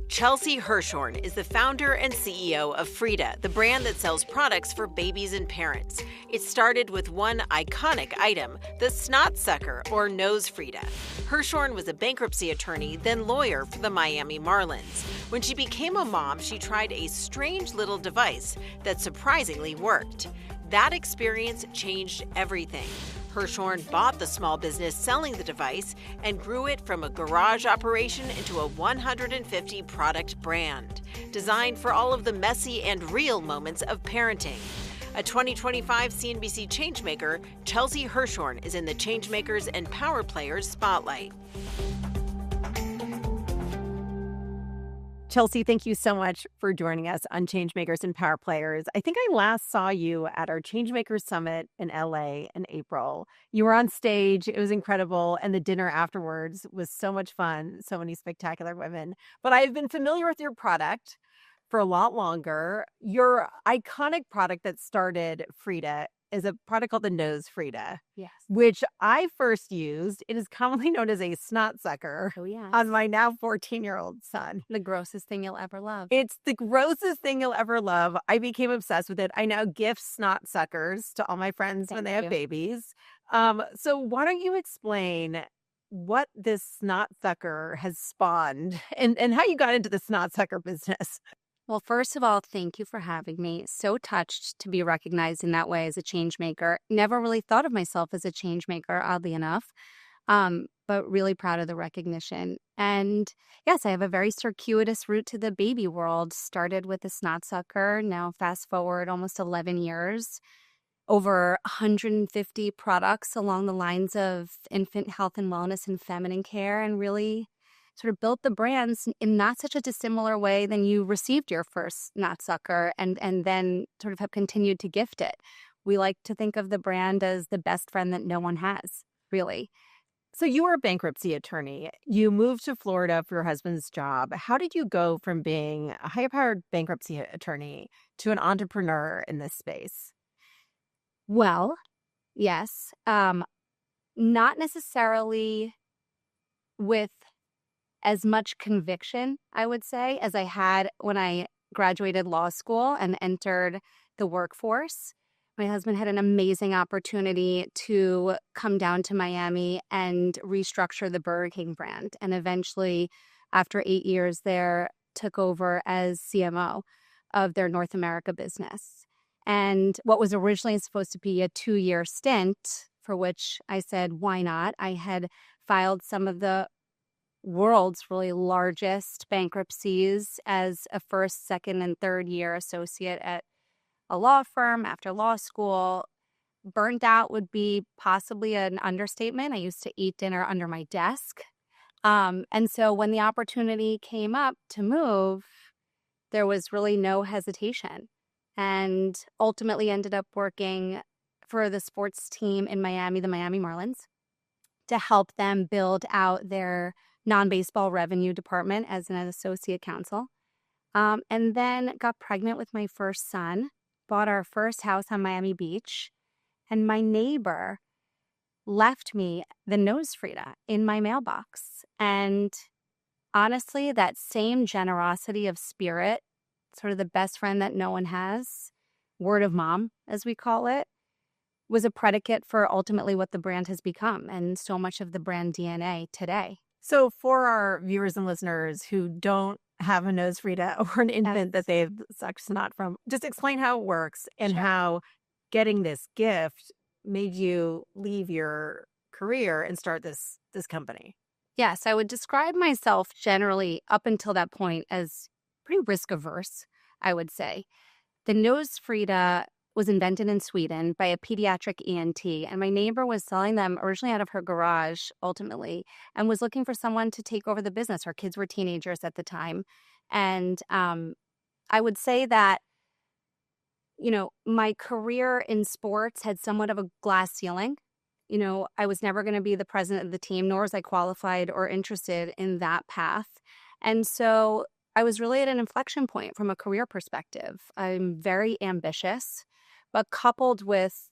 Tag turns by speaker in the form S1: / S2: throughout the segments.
S1: Chelsea Hirschhorn is the founder and CEO of Frida, the brand that sells products for babies and parents. It started with one iconic item, the snot sucker or nose Frida. Hirschhorn was a bankruptcy attorney, then lawyer for the Miami Marlins. When she became a mom, she tried a strange little device that surprisingly worked. That experience changed everything. Hirschhorn bought the small business selling the device and grew it from a garage operation into a 150-product brand, designed for all of the messy and real moments of parenting. A 2025 CNBC Changemaker, Chelsea Hirschhorn is in the Changemakers and Power Players spotlight.
S2: Chelsea, thank you so much for joining us on Changemakers and Power Players. I think I last saw you at our Changemakers Summit in LA in April. You were on stage, it was incredible, and the dinner afterwards was so much fun, so many spectacular women. But I've been familiar with your product for a lot longer. Your iconic product that started Frida is a product called the Nose Frida.
S3: Yes.
S2: Which I first used. It is commonly known as a snot sucker.
S3: Oh, yes.
S2: On my now 14-year-old son.
S3: The grossest thing you'll ever love.
S2: It's the grossest thing you'll ever love. I became obsessed with it. I now gift snot suckers to all my friends when they have babies. So why don't you explain what this snot sucker has spawned and how you got into the snot sucker business?
S3: Well, first of all, thank you for having me. So touched to be recognized in that way as a change maker. Never really thought of myself as a change maker, oddly enough, but really proud of the recognition. And yes, I have a very circuitous route to the baby world. Started with a snot sucker. Now fast forward almost 11 years. Over 150 products along the lines of infant health and wellness and feminine care, and really sort of built the brands in not such a dissimilar way than you received your first snot sucker and then sort of have continued to gift it. We like to think of the brand as the best friend that no one has, really.
S2: So you were a bankruptcy attorney. You moved to Florida for your husband's job. How did you go from being a high-powered bankruptcy attorney to an entrepreneur in this space?
S3: Well, yes. Not necessarily with as much conviction, I would say, as I had when I graduated law school and entered the workforce. My husband had an amazing opportunity to come down to Miami and restructure the Burger King brand. And eventually, after 8 years there, took over as CMO of their North America business. And what was originally supposed to be a 2-year stint, for which I said, why not? I had filed some of the world's really largest bankruptcies as a first, second, and third year associate at a law firm after law school. Burnt out would be possibly an understatement. I used to eat dinner under my desk. And so when the opportunity came up to move, there was really no hesitation. And ultimately ended up working for the sports team in Miami, the Miami Marlins, to help them build out their non-baseball revenue department as an associate counsel. And then got pregnant with my first son, bought our first house on Miami Beach, and my neighbor left me the Nose Frida in my mailbox. And honestly, that same generosity of spirit, sort of the best friend that no one has, word of mom, as we call it, was a predicate for ultimately what the brand has become and so much of the brand DNA today.
S2: So for our viewers and listeners who don't have a Nose Frida or an infant that they've sucked snot from, just explain how it works and how getting this gift made you leave your career and start this company.
S3: Yes, I would describe myself generally up until that point as pretty risk averse, I would say. The Nose Frida was invented in Sweden by a pediatric ENT, and my neighbor was selling them originally out of her garage, ultimately, and was looking for someone to take over the business. Her kids were teenagers at the time. And I would say that, you know, my career in sports had somewhat of a glass ceiling. You know, I was never going to be the president of the team, nor was I qualified or interested in that path. And so I was really at an inflection point from a career perspective. I'm very ambitious, but coupled with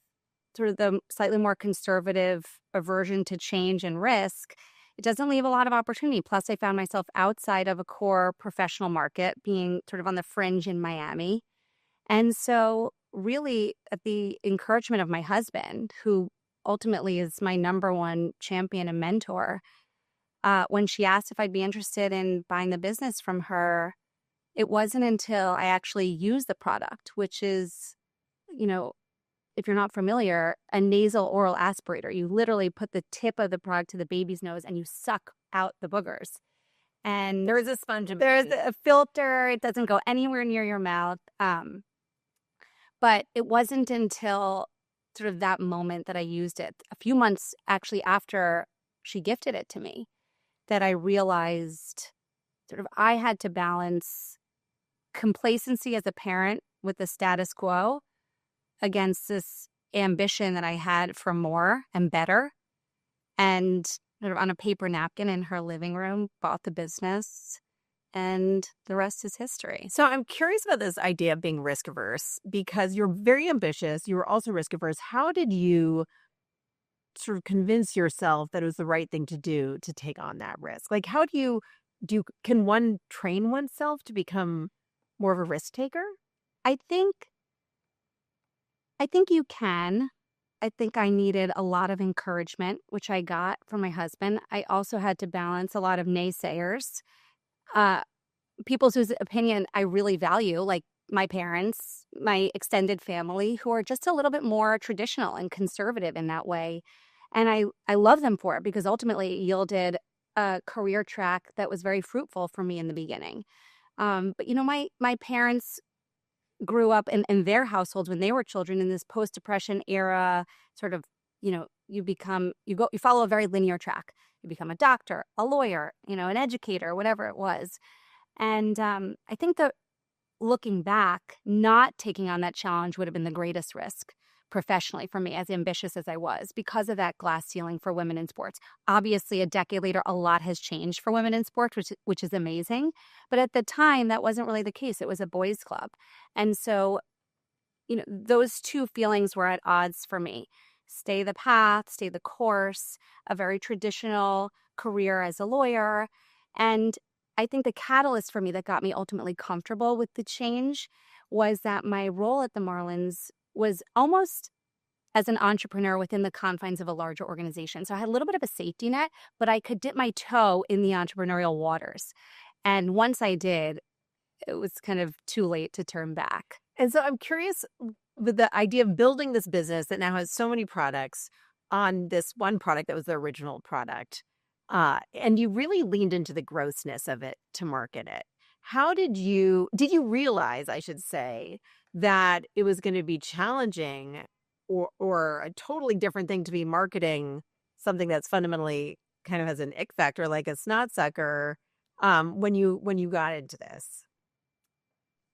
S3: sort of the slightly more conservative aversion to change and risk, it doesn't leave a lot of opportunity. Plus, I found myself outside of a core professional market, being sort of on the fringe in Miami. And so really at the encouragement of my husband, who ultimately is my number one champion and mentor, when she asked if I'd be interested in buying the business from her, it wasn't until I actually used the product, which is, you know, if you're not familiar, a nasal oral aspirator. You literally put the tip of the product to the baby's nose and you suck out the boogers. And
S2: There is a sponge in
S3: there's
S2: between.
S3: a filter. It doesn't go anywhere near your mouth. But it wasn't until sort of that moment that I used it, a few months actually after she gifted it to me, that I realized sort of I had to balance complacency as a parent with the status quo against this ambition that I had for more and better. And sort of on a paper napkin in her living room, bought the business, and the rest is history.
S2: So I'm curious about this idea of being risk averse, because you're very ambitious. You were also risk averse. How did you sort of convince yourself that it was the right thing to do to take on that risk? Like, how can one train oneself to become more of a risk taker?
S3: I think you can. I think I needed a lot of encouragement, which I got from my husband. I also had to balance a lot of naysayers, people whose opinion I really value, like my parents, my extended family, who are just a little bit more traditional and conservative in that way. And I love them for it, because ultimately it yielded a career track that was very fruitful for me in the beginning. But my parents grew up in their households when they were children in this post-depression era, sort of, you follow a very linear track. You become a doctor, a lawyer, an educator, whatever it was. And I think that looking back, not taking on that challenge would have been the greatest risk professionally for me, as ambitious as I was, because of that glass ceiling for women in sports. Obviously, a decade later, a lot has changed for women in sports, which is amazing. But at the time, that wasn't really the case. It was a boys' club. And so, those two feelings were at odds for me. Stay the path, stay the course, a very traditional career as a lawyer. And I think the catalyst for me that got me ultimately comfortable with the change was that my role at the Marlins was almost as an entrepreneur within the confines of a larger organization. So I had a little bit of a safety net, but I could dip my toe in the entrepreneurial waters. And once I did, it was kind of too late to turn back.
S2: And so I'm curious, with the idea of building this business that now has so many products on this one product that was the original product, and you really leaned into the grossness of it to market it. How did you realize, I should say, that it was going to be challenging or a totally different thing to be marketing something that's fundamentally kind of has an ick factor, like a snot sucker, when you got into this?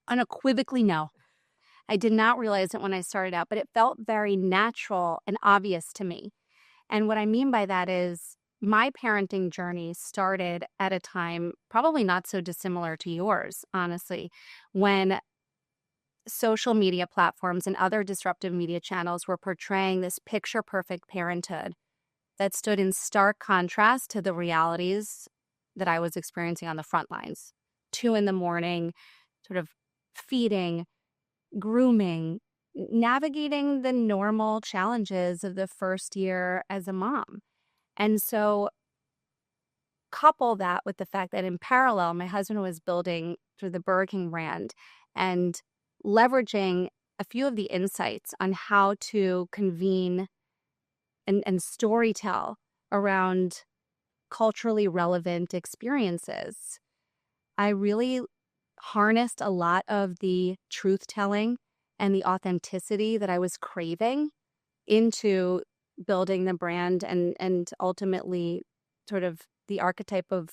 S3: Unequivocally, no. I did not realize it when I started out, but it felt very natural and obvious to me. And what I mean by that is my parenting journey started at a time probably not so dissimilar to yours, honestly, when social media platforms and other disruptive media channels were portraying this picture-perfect parenthood that stood in stark contrast to the realities that I was experiencing on the front lines. 2 a.m, sort of feeding, grooming, navigating the normal challenges of the first year as a mom. And so couple that with the fact that in parallel, my husband was building through the Burger King brand and leveraging a few of the insights on how to convene and storytell around culturally relevant experiences. I really harnessed a lot of the truth-telling and the authenticity that I was craving into building the brand and ultimately sort of the archetype of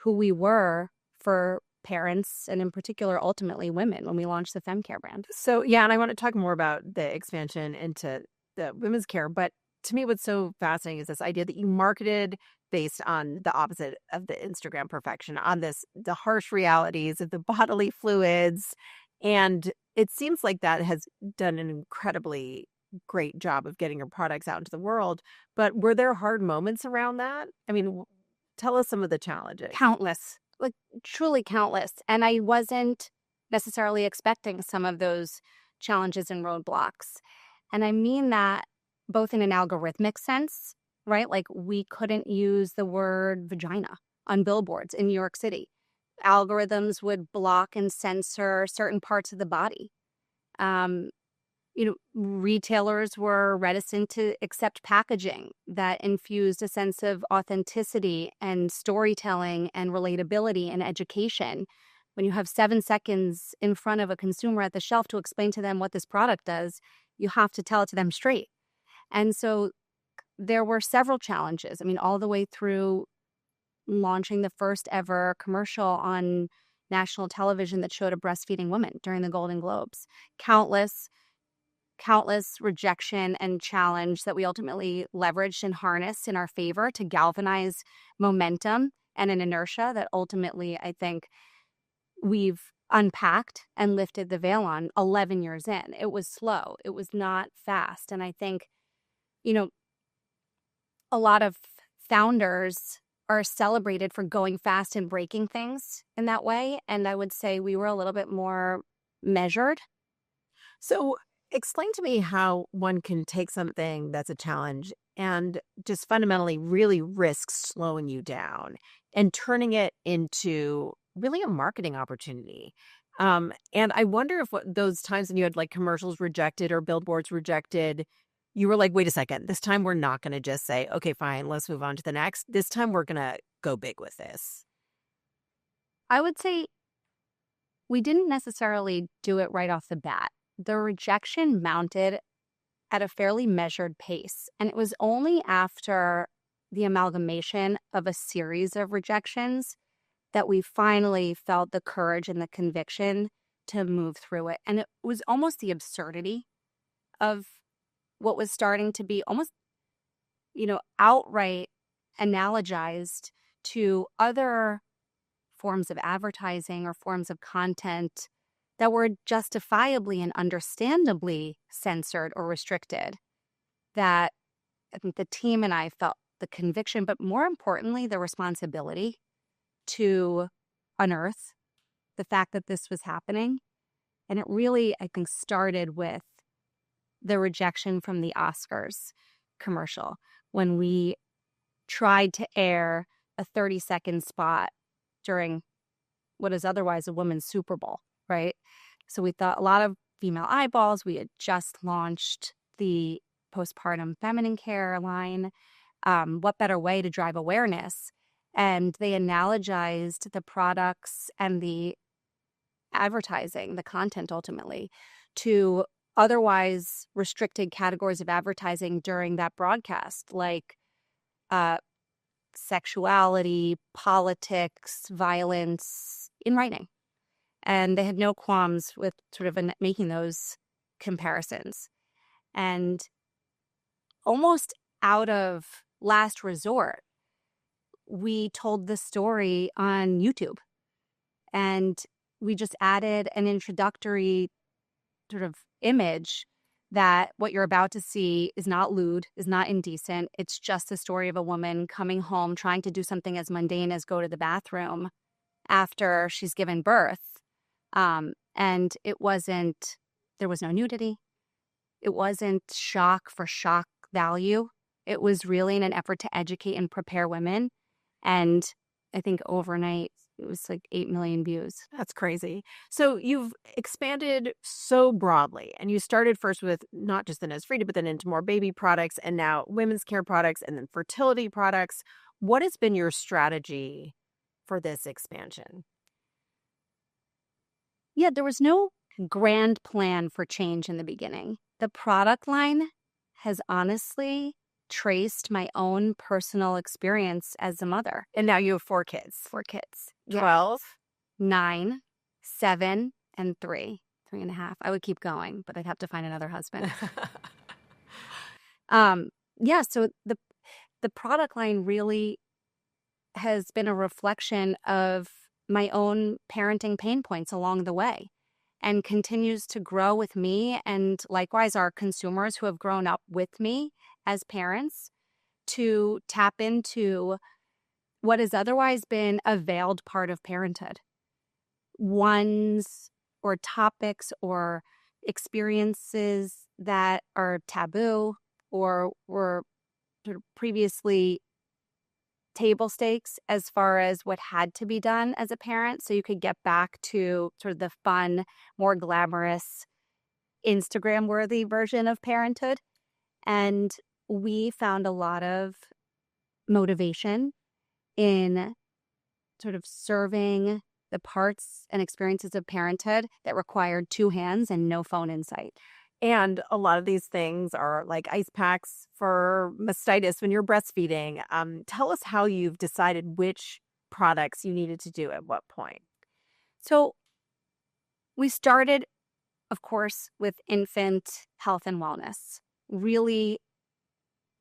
S3: who we were for parents, and in particular, ultimately women, when we launched the FemCare brand.
S2: So, yeah, and I want to talk more about the expansion into the women's care. But to me, what's so fascinating is this idea that you marketed based on the opposite of the Instagram perfection, on the harsh realities of the bodily fluids. And it seems like that has done an incredibly great job of getting your products out into the world. But were there hard moments around that? I mean, Tell us some of the challenges.
S3: Countless, like truly countless. And I wasn't necessarily expecting some of those challenges and roadblocks. And I mean that both in an algorithmic sense, right? Like we couldn't use the word vagina on billboards in New York City. Algorithms would block and censor certain parts of the body. Retailers were reticent to accept packaging that infused a sense of authenticity and storytelling and relatability and education. When you have 7 seconds in front of a consumer at the shelf to explain to them what this product does, you have to tell it to them straight. And so there were several challenges. I mean, all the way through launching the first ever commercial on national television that showed a breastfeeding woman during the Golden Globes. Countless rejection and challenge that we ultimately leveraged and harnessed in our favor to galvanize momentum and an inertia that ultimately I think we've unpacked and lifted the veil on 11 years in. It was slow. It was not fast. And I think, a lot of founders are celebrated for going fast and breaking things in that way. And I would say we were a little bit more measured.
S2: So explain to me how one can take something that's a challenge and just fundamentally really risk slowing you down and turning it into really a marketing opportunity. And I wonder if those times when you had like commercials rejected or billboards rejected, you were like, wait a second, this time we're not going to just say, okay, fine, let's move on to the next. This time we're going to go big with this.
S3: I would say we didn't necessarily do it right off the bat. The rejection mounted at a fairly measured pace. And it was only after the amalgamation of a series of rejections that we finally felt the courage and the conviction to move through it. And it was almost the absurdity of what was starting to be almost, outright analogized to other forms of advertising or forms of content that were justifiably and understandably censored or restricted, that I think the team and I felt the conviction, but more importantly, the responsibility to unearth the fact that this was happening. And it really, I think, started with the rejection from the Oscars commercial when we tried to air a 30-second spot during what is otherwise a women's Super Bowl, right? So we thought a lot of female eyeballs. We had just launched the postpartum feminine care line. What better way to drive awareness? And they analogized the products and the advertising, the content ultimately, to otherwise restricted categories of advertising during that broadcast, like sexuality, politics, violence, in writing. And they had no qualms with sort of making those comparisons. And almost out of last resort, we told the story on YouTube. And we just added an introductory sort of image that what you're about to see is not lewd, is not indecent. It's just the story of a woman coming home, trying to do something as mundane as go to the bathroom after she's given birth. And there was no nudity. It wasn't shock for shock value. It was really in an effort to educate and prepare women. And I think overnight, it was like 8 million views.
S2: That's crazy. So you've expanded so broadly, and you started first with not just the Nose Frida, but then into more baby products, and now women's care products, and then fertility products. What has been your strategy for this expansion?
S3: Yeah, there was no grand plan for change in the beginning. The product line has honestly traced my own personal experience as a mother.
S2: And now you have 4 kids.
S3: 4 kids.
S2: 12?
S3: 9, 7, and 3.5. I would keep going, but I'd have to find another husband. So the product line really has been a reflection of my own parenting pain points along the way, and continues to grow with me, and likewise our consumers who have grown up with me as parents, to tap into what has otherwise been a veiled part of parenthood. Ones or topics or experiences that are taboo or were sort of previously table stakes as far as what had to be done as a parent, so you could get back to sort of the fun, more glamorous, Instagram-worthy version of parenthood. And we found a lot of motivation in sort of serving the parts and experiences of parenthood that required two hands and no phone in sight.
S2: And a lot of these things are like ice packs for mastitis when you're breastfeeding. Tell us how you've decided which products you needed to do at what point.
S3: So we started, of course, with infant health and wellness, really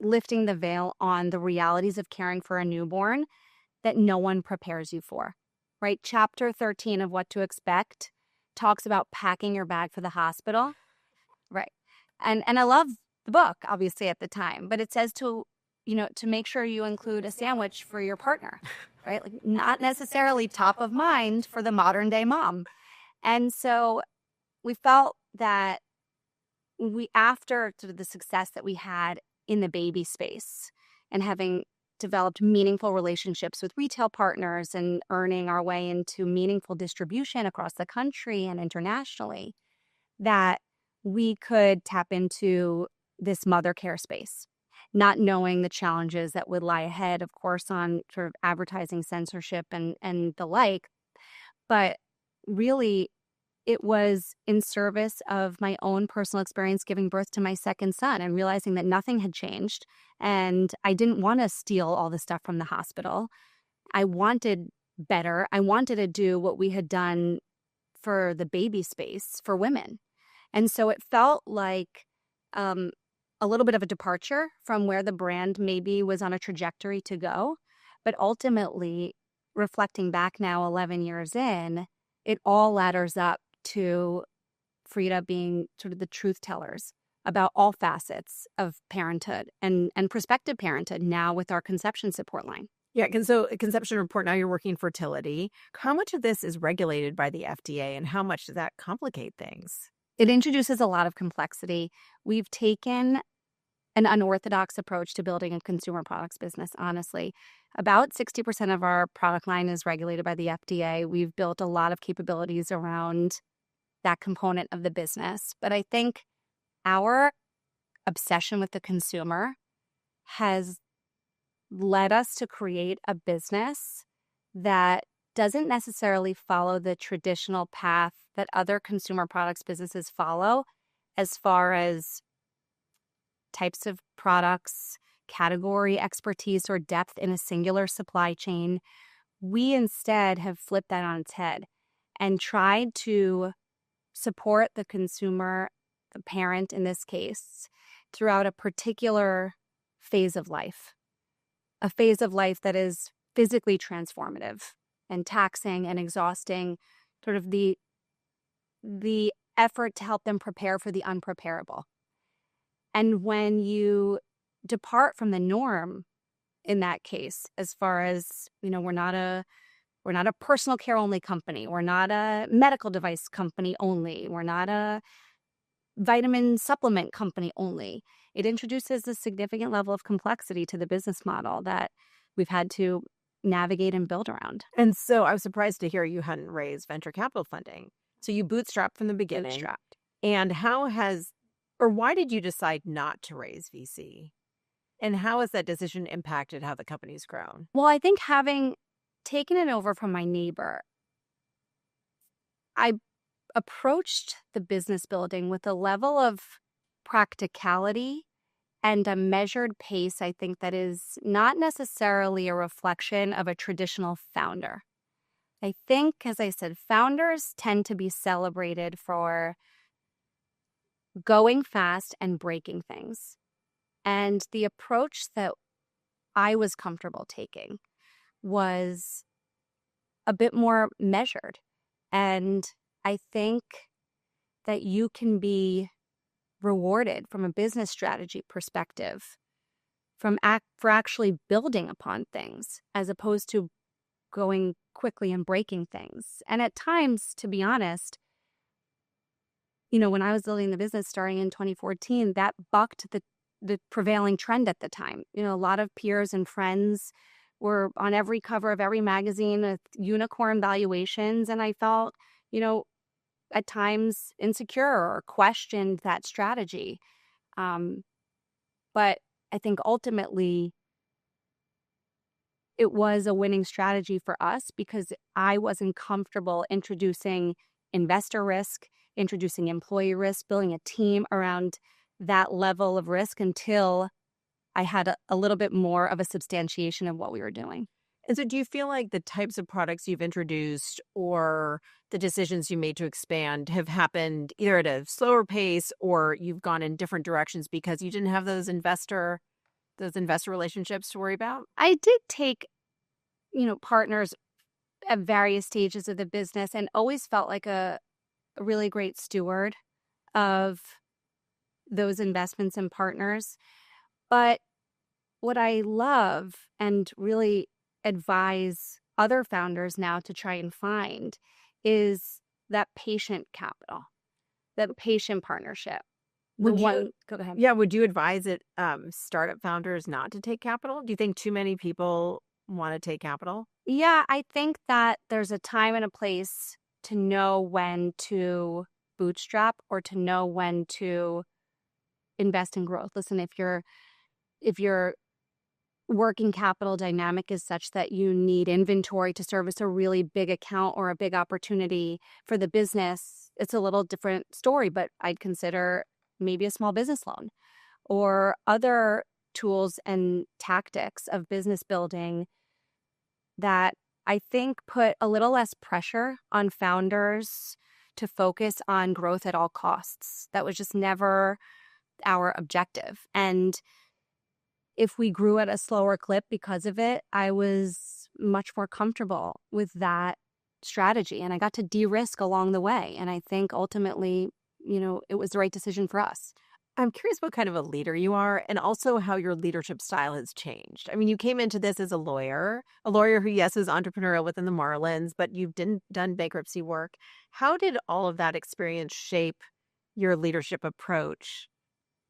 S3: lifting the veil on the realities of caring for a newborn that no one prepares you for, right? Chapter 13 of What to Expect talks about packing your bag for the hospital, right? And I love the book, obviously, at the time, but it says to make sure you include a sandwich for your partner, right? Like, not necessarily top of mind for the modern day mom. And so we felt that after sort of the success that we had in the baby space and having developed meaningful relationships with retail partners and earning our way into meaningful distribution across the country and internationally, that we could tap into this mother care space, not knowing the challenges that would lie ahead, of course, on sort of advertising censorship and the like. But really, it was in service of my own personal experience giving birth to my second son and realizing that nothing had changed. And I didn't want to steal all the stuff from the hospital. I wanted better. I wanted to do what we had done for the baby space for women. And so it felt like a little bit of a departure from where the brand maybe was on a trajectory to go. But ultimately, reflecting back now 11 years in, it all ladders up to Frida being sort of the truth tellers about all facets of parenthood and prospective parenthood now with our conception support line.
S2: Yeah, so conception report, now you're working fertility. How much of this is regulated by the FDA and how much does that complicate things?
S3: It introduces a lot of complexity. We've taken an unorthodox approach to building a consumer products business, honestly. About 60% of our product line is regulated by the FDA. We've built a lot of capabilities around that component of the business. But I think our obsession with the consumer has led us to create a business that doesn't necessarily follow the traditional path that other consumer products businesses follow as far as types of products, category expertise, or depth in a singular supply chain. We instead have flipped that on its head and tried to support the consumer, the parent in this case, throughout a particular phase of life, a phase of life that is physically transformative and taxing and exhausting, sort of the effort to help them prepare for the unpreparable. And when you depart from the norm in that case, as far as, we're not a personal care only company. We're not a medical device company only. We're not a vitamin supplement company only. It introduces a significant level of complexity to the business model that we've had to navigate and build around.
S2: And so I was surprised to hear you hadn't raised venture capital funding. So you bootstrapped from the beginning.
S3: Bootstrapped.
S2: And why did you decide not to raise VC? And how has that decision impacted how the company's grown?
S3: Well, I think having taken it over from my neighbor, I approached the business building with a level of practicality and a measured pace, I think, that is not necessarily a reflection of a traditional founder. I think, as I said, founders tend to be celebrated for going fast and breaking things. And the approach that I was comfortable taking was a bit more measured. And I think that you can be rewarded from a business strategy perspective for actually building upon things as opposed to going quickly and breaking things. And at times, to be honest, when I was building the business starting in 2014, that bucked the prevailing trend at the time. A lot of peers and friends were on every cover of every magazine with unicorn valuations. And I felt, at times insecure or questioned that strategy. But I think ultimately it was a winning strategy for us because I wasn't comfortable introducing investor risk, introducing employee risk, building a team around that level of risk until I had a little bit more of a substantiation of what we were doing.
S2: And so do you feel like the types of products you've introduced or the decisions you made to expand have happened either at a slower pace or you've gone in different directions because you didn't have those investor relationships to worry about?
S3: I did take, partners at various stages of the business and always felt like a really great steward of those investments and partners. But what I love and really advise other founders now to try and find is that patient capital, that patient partnership.
S2: Go
S3: ahead.
S2: Yeah, would you advise startup founders not to take capital? Do you think too many people want to take capital?
S3: Yeah, I think that there's a time and a place to know when to bootstrap or to know when to invest in growth. Listen, if your working capital dynamic is such that you need inventory to service a really big account or a big opportunity for the business, it's a little different story, but I'd consider maybe a small business loan or other tools and tactics of business building that I think put a little less pressure on founders to focus on growth at all costs. That was just never our objective. And if we grew at a slower clip because of it, I was much more comfortable with that strategy. And I got to de-risk along the way. And I think ultimately, it was the right decision for us.
S2: I'm curious what kind of a leader you are and also how your leadership style has changed. I mean, you came into this as a lawyer who, yes, is entrepreneurial within the Marlins, but you've done bankruptcy work. How did all of that experience shape your leadership approach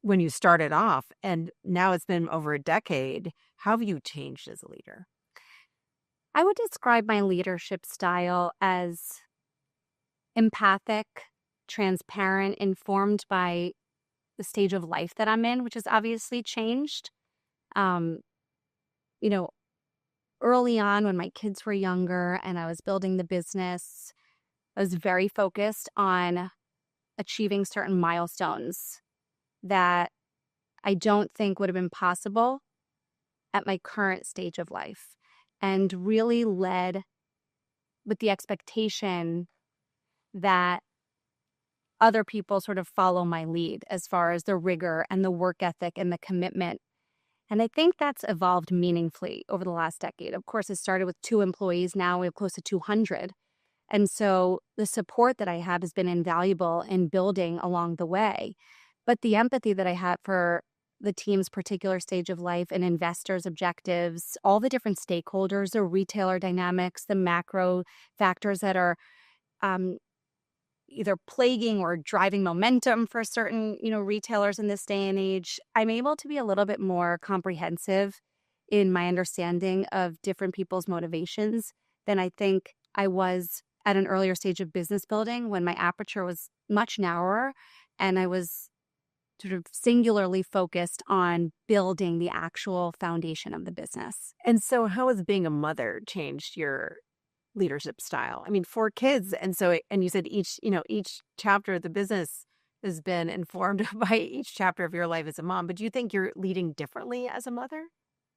S2: when you started off? And now it's been over a decade. How have you changed as a leader?
S3: I would describe my leadership style as empathic, transparent, informed by the stage of life that I'm in, which has obviously changed. Early on when my kids were younger and I was building the business, I was very focused on achieving certain milestones that I don't think would have been possible at my current stage of life, and really led with the expectation that other people sort of follow my lead as far as the rigor and the work ethic and the commitment. And I think that's evolved meaningfully over the last decade. Of course, it started with 2 employees. Now we have close to 200. And so the support that I have has been invaluable in building along the way. But the empathy that I have for the team's particular stage of life and investors' objectives, all the different stakeholders, the retailer dynamics, the macro factors that are either plaguing or driving momentum for certain, retailers in this day and age, I'm able to be a little bit more comprehensive in my understanding of different people's motivations than I think I was at an earlier stage of business building when my aperture was much narrower and I was sort of singularly focused on building the actual foundation of the business.
S2: And so how has being a mother changed your leadership style? I mean, 4 kids. And you said each chapter of the business has been informed by each chapter of your life as a mom. But do you think you're leading differently as a mother?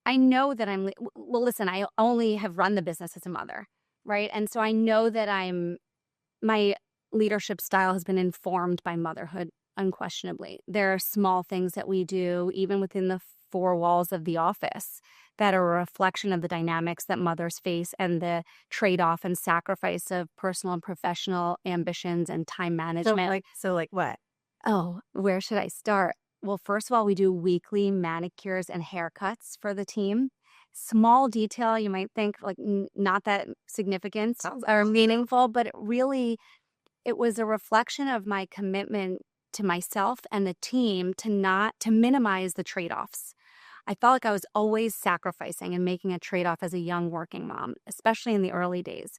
S3: I know that listen, I only have run the business as a mother, right? And so I know that my leadership style has been informed by motherhood, unquestionably. There are small things that we do, even within the 4 walls of the office, that are a reflection of the dynamics that mothers face and the trade-off and sacrifice of personal and professional ambitions and time management.
S2: So like what?
S3: Oh, where should I start? Well, first of all, we do weekly manicures and haircuts for the team. Small detail, you might think like not that significant or meaningful, but it was a reflection of my commitment to myself and the team to minimize the trade-offs. I felt like I was always sacrificing and making a trade-off as a young working mom, especially in the early days.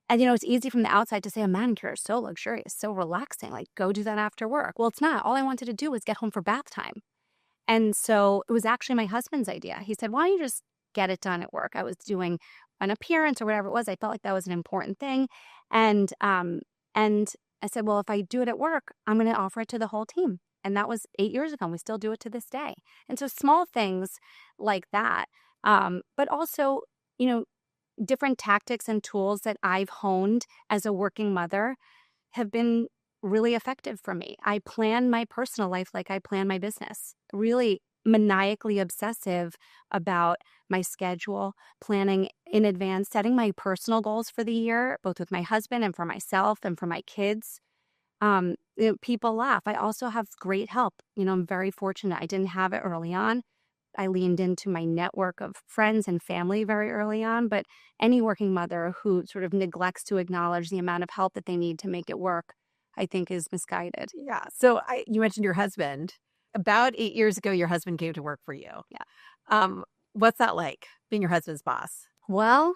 S3: And, it's easy from the outside to say a manicure is so luxurious, so relaxing, like go do that after work. Well, it's not. All I wanted to do was get home for bath time. And so it was actually my husband's idea. He said, why don't you just get it done at work? I was doing an appearance or whatever it was. I felt like that was an important thing. And I said, well, if I do it at work, I'm going to offer it to the whole team. And that was 8 years ago. And we still do it to this day. And so small things like that. But also, different tactics and tools that I've honed as a working mother have been really effective for me. I plan my personal life like I plan my business, really maniacally obsessive about my schedule, planning in advance, setting my personal goals for the year, both with my husband and for myself and for my kids. People laugh. I also have great help. I'm very fortunate. I didn't have it early on. I leaned into my network of friends and family very early on, but any working mother who sort of neglects to acknowledge the amount of help that they need to make it work, I think is misguided.
S2: Yeah. So you mentioned your husband. About 8 years ago, your husband came to work for you.
S3: Yeah.
S2: What's that like, being your husband's boss?
S3: Well,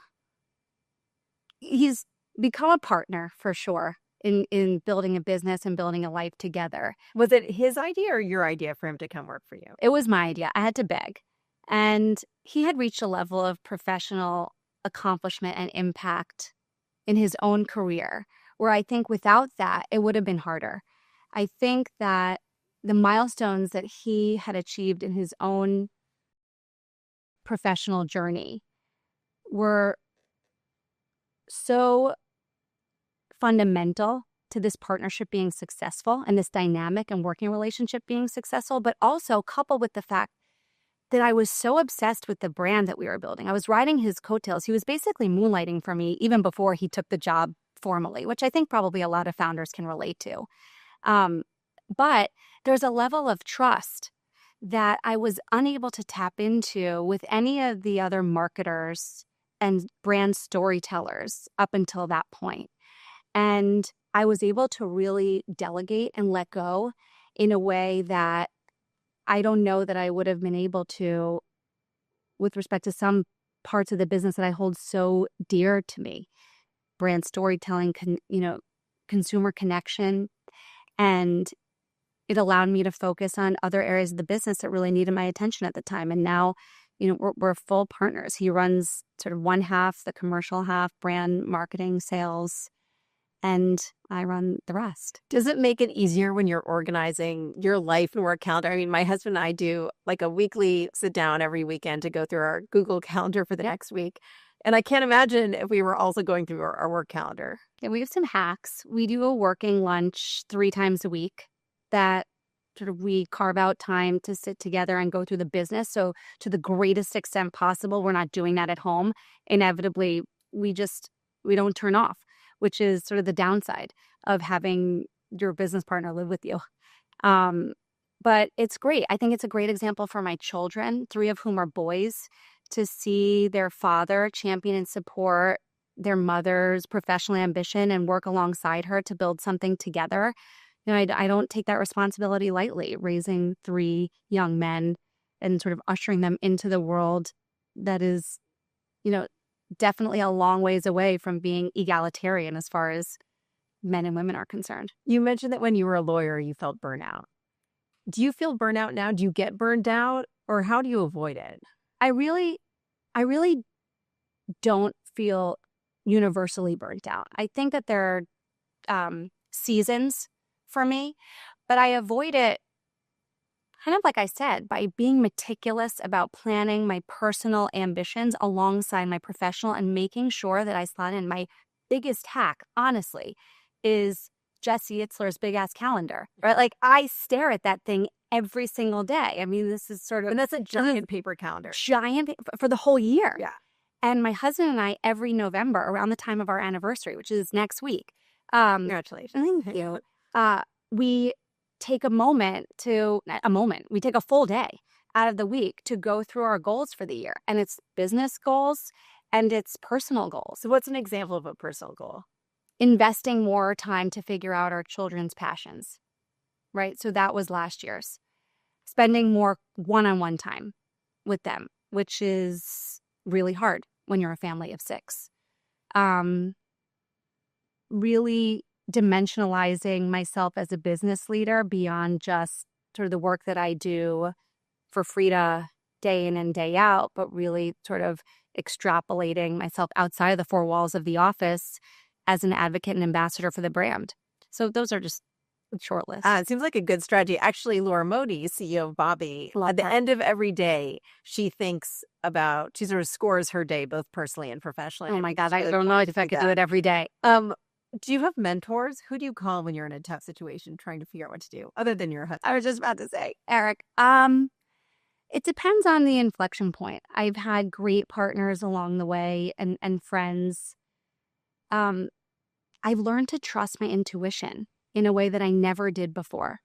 S3: he's become a partner for sure in building a business and building a life together.
S2: Was it his idea or your idea for him to come work for you?
S3: It was my idea. I had to beg. And he had reached a level of professional accomplishment and impact in his own career, where I think without that, it would have been harder. I think that the milestones that he had achieved in his own professional journey were so fundamental to this partnership being successful and this dynamic and working relationship being successful, but also coupled with the fact that I was so obsessed with the brand that we were building. I was riding his coattails. He was basically moonlighting for me even before he took the job formally, which I think probably a lot of founders can relate to. But there's a level of trust that I was unable to tap into with any of the other marketers and brand storytellers up until that point. And I was able to really delegate and let go in a way that I don't know that I would have been able to with respect to some parts of the business that I hold so dear to me. Brand storytelling, consumer connection. And it allowed me to focus on other areas of the business that really needed my attention at the time. And now, we're full partners. He runs sort of one half, the commercial half, brand marketing, sales, and I run the rest.
S2: Does it make it easier when you're organizing your life and work calendar? I mean, my husband and I do like a weekly sit down every weekend to go through our Google Calendar for the next week. And I can't imagine if we were also going through our work calendar.
S3: Yeah, we have some hacks. We do a working lunch 3 times a week that sort of we carve out time to sit together and go through the business. So to the greatest extent possible, we're not doing that at home. Inevitably, we don't turn off, which is sort of the downside of having your business partner live with you. But it's great. I think it's a great example for my children, 3 of whom are boys, to see their father champion and support their mother's professional ambition and work alongside her to build something together. I don't take that responsibility lightly, raising 3 young men and sort of ushering them into the world that is, definitely a long ways away from being egalitarian as far as men and women are concerned.
S2: You mentioned that when you were a lawyer, you felt burnout. Do you feel burnout now? Do you get burned out, or how do you avoid it?
S3: I really don't feel universally burnt out. I think that there are seasons for me, but I avoid it kind of like I said, by being meticulous about planning my personal ambitions alongside my professional and making sure that I slot in. My biggest hack, honestly, is Jesse Itzler's big ass calendar, right? Like I stare at that thing every single day. I mean, this is sort of,
S2: and that's a giant paper calendar.
S3: Giant for the whole year.
S2: Yeah.
S3: And my husband and I, every November, around the time of our anniversary, which is next week.
S2: Congratulations.
S3: Thank you. We take we take a full day out of the week to go through our goals for the year. And it's business goals and it's personal goals.
S2: So what's an example of a personal goal?
S3: Investing more time to figure out our children's passions, right? So that was last year's. Spending more one-on-one time with them, which is really hard when you're a family of 6. Really dimensionalizing myself as a business leader beyond just sort of the work that I do for Frida day in and day out, but really sort of extrapolating myself outside of the 4 walls of the office as an advocate and ambassador for the brand. So those are just a short list.
S2: It seems like a good strategy. Actually, Laura Modi, CEO of Bobby, at the end of every day, she sort of scores her day, both personally and professionally.
S3: Oh my God, I don't know if I could do it every day.
S2: Do you have mentors? Who do you call when you're in a tough situation trying to figure out what to do, other than your husband?
S3: I was just about to say, Eric, it depends on the inflection point. I've had great partners along the way and friends. I've learned to trust my intuition in a way that I never did before.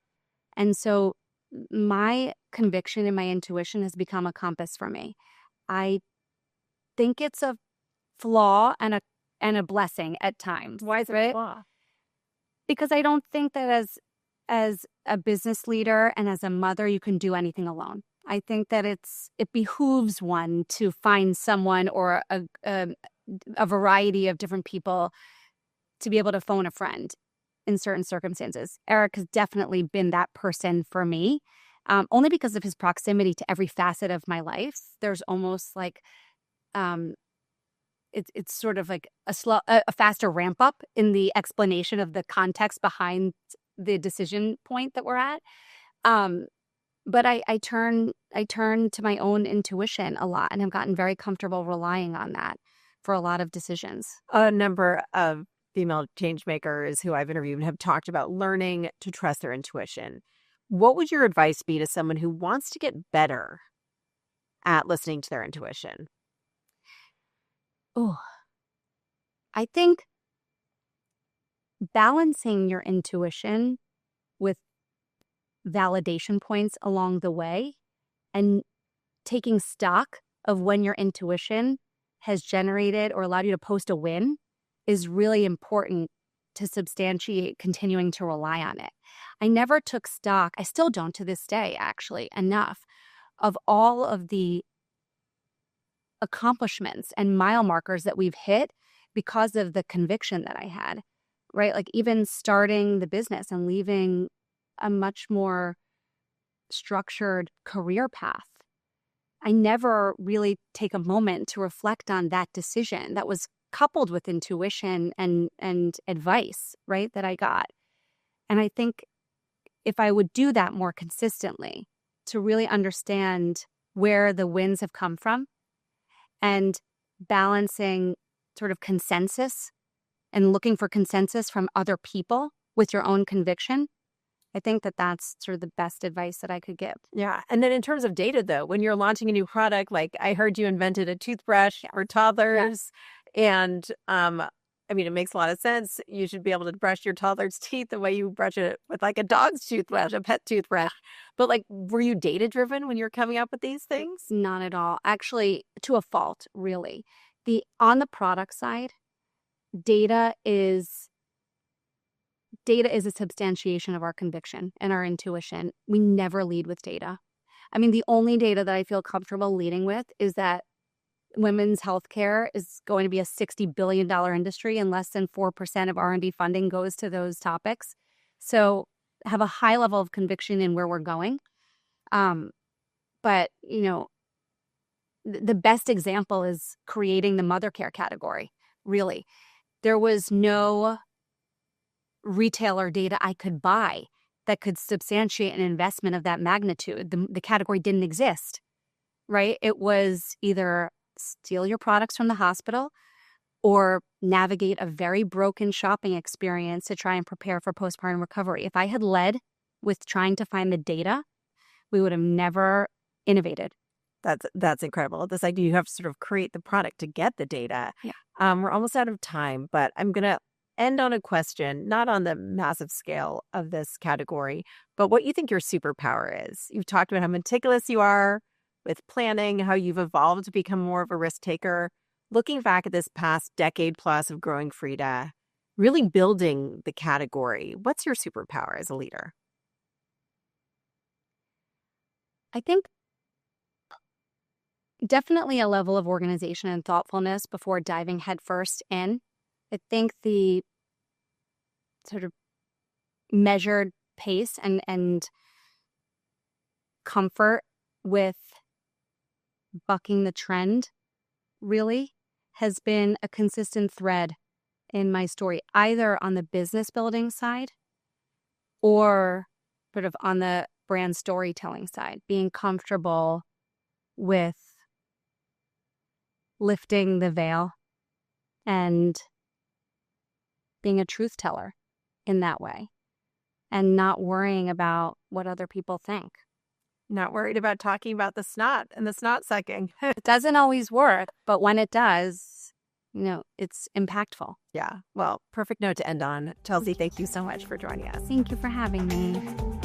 S3: And so my conviction and my intuition has become a compass for me. I think it's a flaw and a blessing at times.
S2: Why is it a flaw?
S3: Because I don't think that as a business leader and as a mother, you can do anything alone. I think that it behooves one to find someone or a variety of different people to be able to phone a friend in certain circumstances. Eric has definitely been that person for me, only because of his proximity to every facet of my life. There's almost like it's sort of like a faster ramp up in the explanation of the context behind the decision point that we're at. But I turn to my own intuition a lot and have gotten very comfortable relying on that for a lot of decisions.
S2: A number of female change makers who I've interviewed have talked about learning to trust their intuition. What would your advice be to someone who wants to get better at listening to their intuition?
S3: Oh, I think balancing your intuition with validation points along the way and taking stock of when your intuition has generated or allowed you to post a win is really important to substantiate continuing to rely on it. I never took stock, I still don't to this day actually, enough of all of the accomplishments and mile markers that we've hit because of the conviction that I had, right? Like even starting the business and leaving a much more structured career path. I never really take a moment to reflect on that decision that was coupled with intuition and advice, right, that I got. And I think if I would do that more consistently to really understand where the wins have come from and balancing sort of consensus and looking for consensus from other people with your own conviction, I think that that's sort of the best advice that I could give.
S2: Yeah. And then in terms of data, though, when you're launching a new product, like I heard you invented a toothbrush for toddlers. Yeah. And I mean, it makes a lot of sense. You should be able to brush your toddler's teeth the way you brush it with like a dog's toothbrush, a pet toothbrush. But like, were you data driven when you were coming up with these things?
S3: Not at all. Actually, to a fault, really. On the product side, data is a substantiation of our conviction and our intuition. We never lead with data. I mean, the only data that I feel comfortable leading with is that women's healthcare is going to be a $60 billion industry and less than 4% of R&D funding goes to those topics. So have a high level of conviction in where we're going. But, you know, the best example is creating the mother care category, really. There was no retailer data I could buy that could substantiate an investment of that magnitude. The category didn't exist, right? It was either steal your products from the hospital or navigate a very broken shopping experience to try and prepare for postpartum recovery. If I had led with trying to find the data, we would have never innovated.
S2: That's incredible. This idea you have to sort of create the product to get the data.
S3: Yeah.
S2: We're almost out of time, but I'm going to end on a question, not on the massive scale of this category, but what you think your superpower is. You've talked about how meticulous you are with planning, how you've evolved to become more of a risk taker. Looking back at this past decade plus of growing Frida, really building the category, what's your superpower as a leader?
S3: I think definitely a level of organization and thoughtfulness before diving headfirst in. I think the sort of measured pace and comfort with bucking the trend really has been a consistent thread in my story, either on the business building side or sort of on the brand storytelling side, being comfortable with lifting the veil and being a truth teller in that way and not worrying about what other people think.
S2: Not worried about talking about the snot and the snot sucking.
S3: It doesn't always work, but when it does, it's impactful.
S2: Yeah. Well, perfect note to end on. Chelsea, thank you so much for joining us.
S3: Thank you for having me.